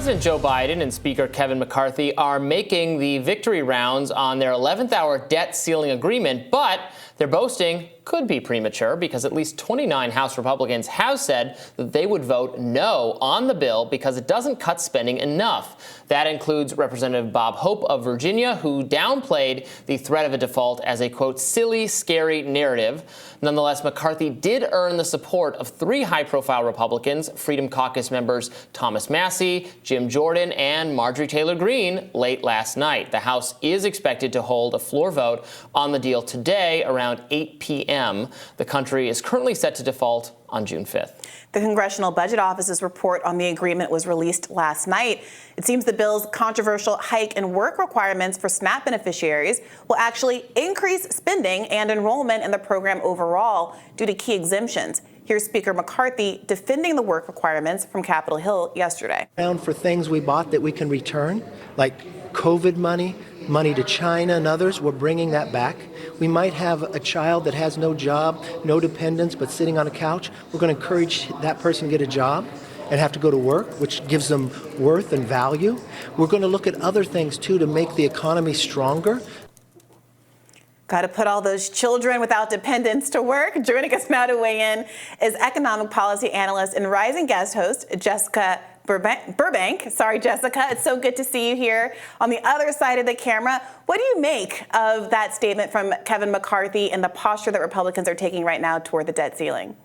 President Joe Biden and Speaker Kevin McCarthy are making the victory rounds on their 11th hour debt ceiling agreement, but their boasting could be premature because at least 29 House Republicans have said that they would vote no on the bill because it doesn't cut spending enough. That includes Representative Bob Hope of Virginia, who downplayed the threat of a default as a, quote, silly, scary narrative. Nonetheless, McCarthy did earn the support of three high-profile Republicans, Freedom Caucus members Thomas Massie, Jim Jordan, and Marjorie Taylor Greene, late last night. The House is expected to hold a floor vote on the deal today around 8 p.m. The country is currently set to default on June 5th. The Congressional Budget Office's report on the agreement was released last night. It seems the bill's controversial hike in work requirements for SNAP beneficiaries will actually increase spending and enrollment in the program overall due to key exemptions. Here's Speaker McCarthy defending the work requirements from Capitol Hill yesterday. For things we bought that we can return, like COVID money, money to China and others, we're bringing that back. We might have a child that has no job, no dependents, but sitting on a couch. We're going to encourage that person to get a job and have to go to work, which gives them worth and value. We're going to look at other things, too, to make the economy stronger. Got to put all those children without dependents to work. Joining us now to weigh in is economic policy analyst and rising guest host Jessica Burbank. Sorry, Jessica. It's so good to see you here on the other side of the camera. What do you make of that statement from Kevin McCarthy and the posture that Republicans are taking right now toward the debt ceiling?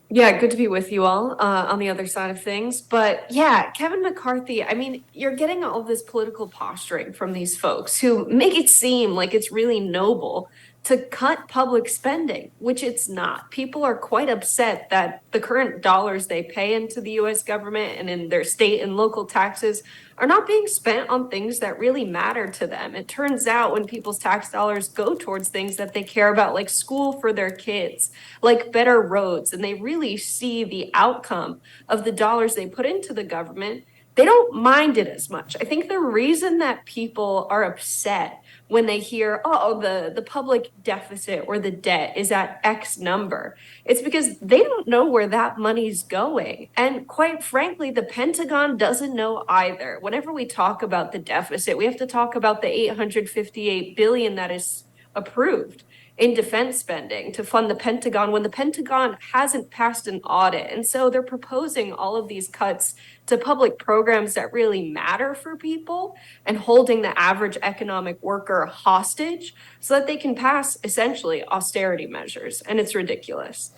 Yeah, good to be with you all on the other side of things. But yeah, Kevin McCarthy, I mean, you're getting all this political posturing from these folks who make it seem like it's really noble to cut public spending, which it's not. People are quite upset that the current dollars they pay into the U.S. government and in their state and local taxes are not being spent on things that really matter to them. It turns out when people's tax dollars go towards things that they care about, like school for their kids, like better roads, and they really see the outcome of the dollars they put into the government, they don't mind it as much. I think the reason that people are upset when they hear, oh, the public deficit or the debt is at X number, it's because they don't know where that money's going. And quite frankly, the Pentagon doesn't know either. Whenever we talk about the deficit, we have to talk about the $858 billion that is approved in defense spending to fund the Pentagon when the Pentagon hasn't passed an audit. And so they're proposing all of these cuts to public programs that really matter for people and holding the average economic worker hostage so that they can pass essentially austerity measures. And it's ridiculous.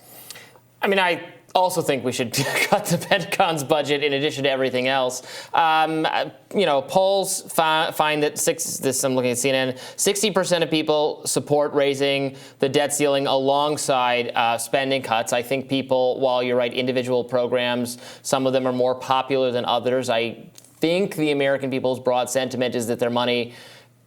I mean, I also think we should cut the Pentagon's budget in addition to everything else. Polls find that I'm looking at CNN, 60% of people support raising the debt ceiling alongside spending cuts. I think people, while you're right, individual programs, some of them are more popular than others. I think the American people's broad sentiment is that their money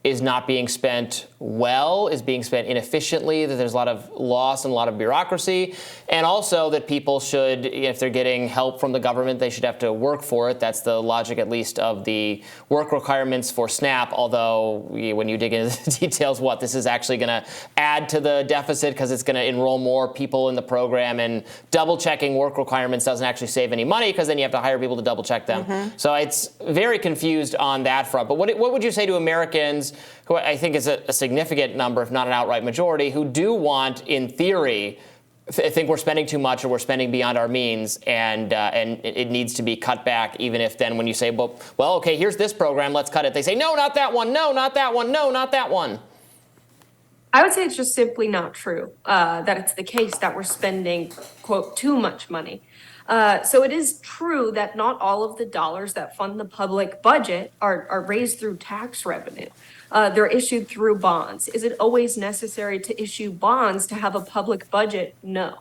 is not being spent well, is being spent inefficiently, that there's a lot of loss and a lot of bureaucracy, and also that people should, if they're getting help from the government, they should have to work for it. That's the logic, at least, of the work requirements for SNAP, although when you dig into the details, this is actually going to add to the deficit because it's going to enroll more people in the program, and double-checking work requirements doesn't actually save any money because then you have to hire people to double-check them. Mm-hmm. So it's very confused on that front. But what would you say to Americans, who I think is a significant number, if not an outright majority, who do want, in theory, think we're spending too much or we're spending beyond our means, and it needs to be cut back, even if then when you say, well, okay, here's this program, let's cut it, they say, no, not that one, no, not that one, no, not that one. I would say it's just simply not true that it's the case that we're spending, quote, too much money. So it is true that not all of the dollars that fund the public budget are raised through tax revenue. They're issued through bonds. Is it always necessary to issue bonds to have a public budget? No.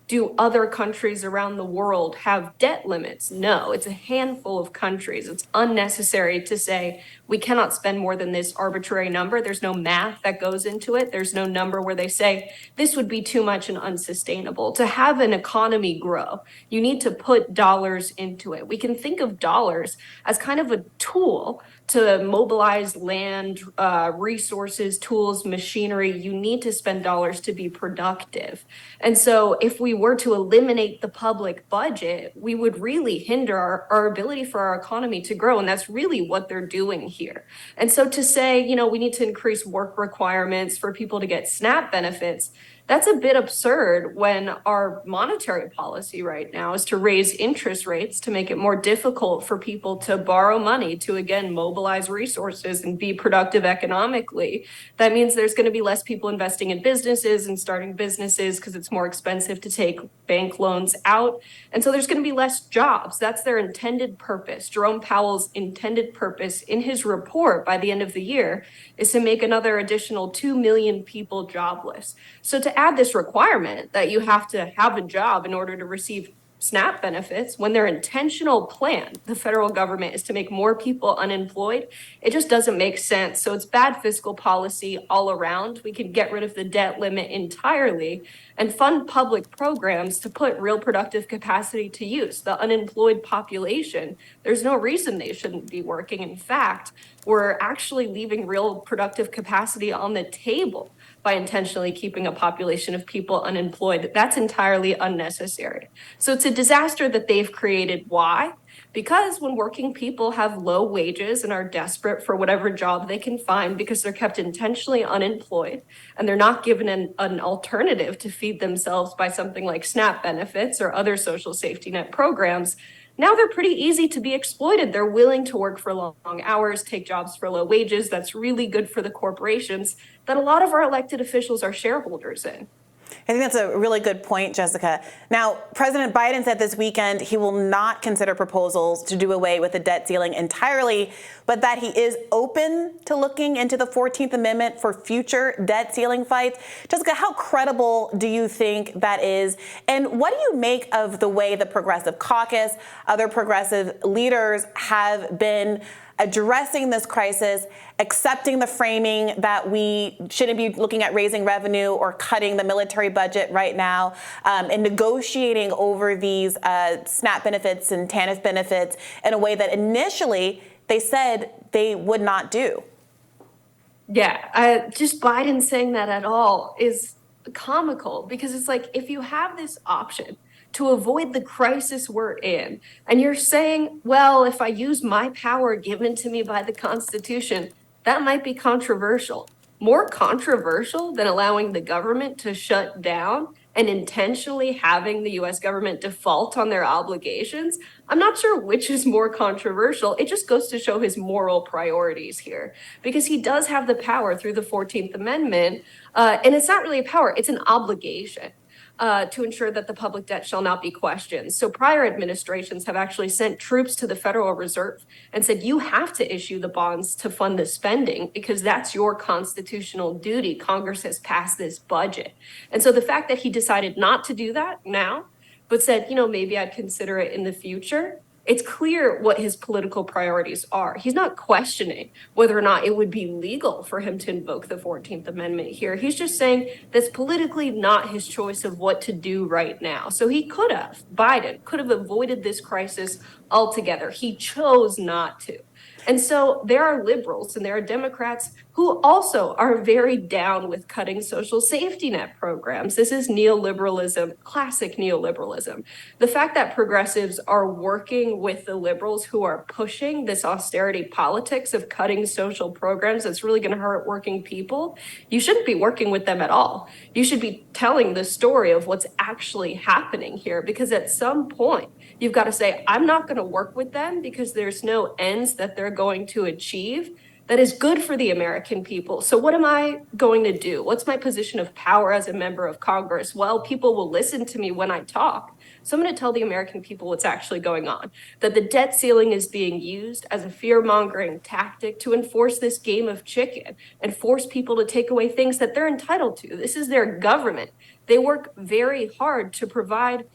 Do other countries around the world have debt limits? No, it's a handful of countries. It's unnecessary to say we cannot spend more than this arbitrary number. There's no math that goes into it. There's no number where they say this would be too much and unsustainable. To have an economy grow, you need to put dollars into it. We can think of dollars as kind of a tool to mobilize land, resources, tools, machinery. You need to spend dollars to be productive. And so if we we were to eliminate the public budget, we would really hinder our ability for our economy to grow. And that's really what they're doing here. And so to say, we need to increase work requirements for people to get SNAP benefits, that's a bit absurd when our monetary policy right now is to raise interest rates to make it more difficult for people to borrow money to, again, mobilize resources and be productive economically. That means there's going to be less people investing in businesses and starting businesses because it's more expensive to take bank loans out. And so there's going to be less jobs. That's their intended purpose. Jerome Powell's intended purpose in his report by the end of the year is to make another additional 2 million people jobless. So to add this requirement that you have to have a job in order to receive SNAP benefits when their intentional plan, the federal government, is to make more people unemployed, it just doesn't make sense. So it's bad fiscal policy all around. We can get rid of the debt limit entirely and fund public programs to put real productive capacity to use. The unemployed population, there's no reason they shouldn't be working. In fact, we're actually leaving real productive capacity on the table by intentionally keeping a population of people unemployed. That's entirely unnecessary. So it's a disaster that they've created. Why? Because when working people have low wages and are desperate for whatever job they can find because they're kept intentionally unemployed and they're not given an alternative to feed themselves by something like SNAP benefits or other social safety net programs, now they're pretty easy to be exploited. They're willing to work for long hours, take jobs for low wages. That's really good for the corporations that a lot of our elected officials are shareholders in. I think that's a really good point, Jessica. Now, President Biden said this weekend he will not consider proposals to do away with the debt ceiling entirely, but that he is open to looking into the 14th Amendment for future debt ceiling fights. Jessica, how credible do you think that is? And what do you make of the way the Progressive Caucus, other progressive leaders have been addressing this crisis, accepting the framing that we shouldn't be looking at raising revenue or cutting the military budget right now, and negotiating over these SNAP benefits and TANF benefits in a way that initially they said they would not do? Yeah, just Biden saying that at all is comical, because it's like, if you have this option to avoid the crisis we're in, and you're saying, well, if I use my power given to me by the Constitution, that might be controversial. More controversial than allowing the government to shut down and intentionally having the US government default on their obligations, I'm not sure which is more controversial. It just goes to show his moral priorities here, because he does have the power through the 14th Amendment, and it's not really a power, it's an obligation. To ensure that the public debt shall not be questioned. So prior administrations have actually sent troops to the Federal Reserve and said, you have to issue the bonds to fund the spending because that's your constitutional duty. Congress has passed this budget. And so the fact that he decided not to do that now, but said, maybe I'd consider it in the future, it's clear what his political priorities are. He's not questioning whether or not it would be legal for him to invoke the 14th Amendment here. He's just saying that's politically not his choice of what to do right now. So Biden could have avoided this crisis altogether. He chose not to. And so there are liberals and there are Democrats who also are very down with cutting social safety net programs. This is neoliberalism, classic neoliberalism. The fact that progressives are working with the liberals who are pushing this austerity politics of cutting social programs that's really going to hurt working people, you shouldn't be working with them at all. You should be telling the story of what's actually happening here, because at some point, you've got to say, I'm not going to work with them because there's no ends that they're going to achieve that is good for the American people. So what am I going to do? What's my position of power as a member of Congress? Well, people will listen to me when I talk. So I'm going to tell the American people what's actually going on, that the debt ceiling is being used as a fear-mongering tactic to enforce this game of chicken and force people to take away things that they're entitled to. This is their government. They work very hard to provide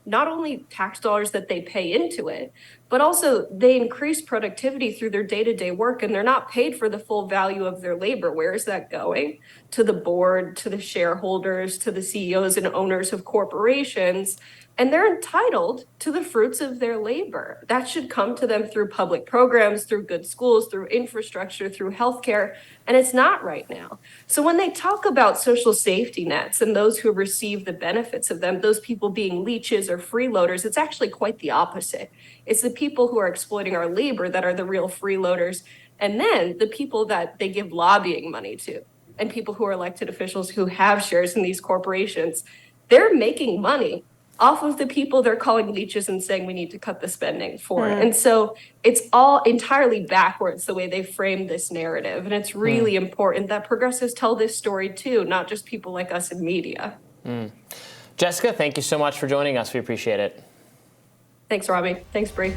not only tax dollars that they pay into it, but also they increase productivity through their day-to-day work, and they're not paid for the full value of their labor. Where is that going? To the board, to the shareholders, to the CEOs and owners of corporations. And they're entitled to the fruits of their labor. That should come to them through public programs, through good schools, through infrastructure, through healthcare, and it's not right now. So when they talk about social safety nets and those who receive the benefits of them, those people being leeches or freeloaders, it's actually quite the opposite. It's the people who are exploiting our labor that are the real freeloaders, and then the people that they give lobbying money to, and people who are elected officials who have shares in these corporations, they're making money off of the people they're calling leeches and saying we need to cut the spending for. And so it's all entirely backwards the way they frame this narrative. And it's really important that progressives tell this story too, not just people like us in media. Jessica, thank you so much for joining us. We appreciate it. Thanks, Robbie. Thanks, Bree.